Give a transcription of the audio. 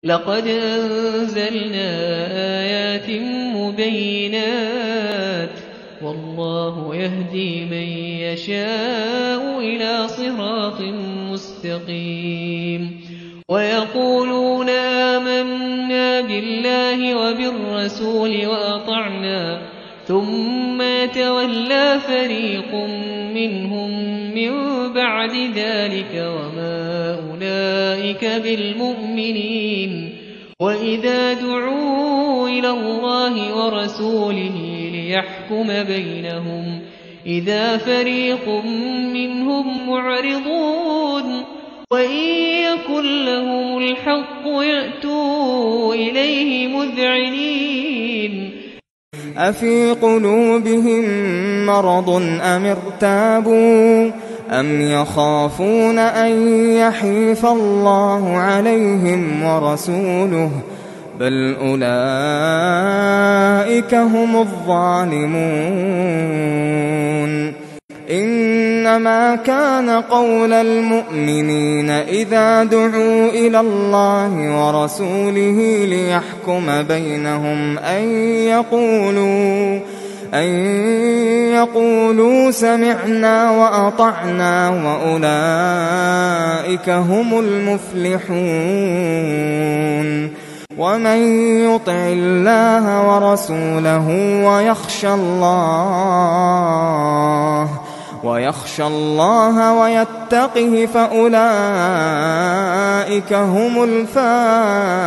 لقد أنزلنا آيات مبينات والله يهدي من يشاء إلى صراط مستقيم ويقولون آمنا بالله وبالرسول وأطعنا ثم يتولى فريق منهم من بعد ذلك وما أولئك بالمؤمنين وإذا دعوا إلى الله ورسوله ليحكم بينهم إذا فريق منهم معرضون وإن يكن لهم الحق يأتوا إليه مذعنين أفي قلوبهم مرض أم ارتابوا أم يخافون أن يحيف الله عليهم ورسوله بل أولئك هم الظالمون إنما كان قول المؤمنين إذا دعوا إلى الله ورسوله ليحكم بينهم أن يقولوا سمعنا وأطعنا وأولئك هم المفلحون ومن يطع الله ورسوله ويخشى الله ويتقه فأولئك هم الفائزون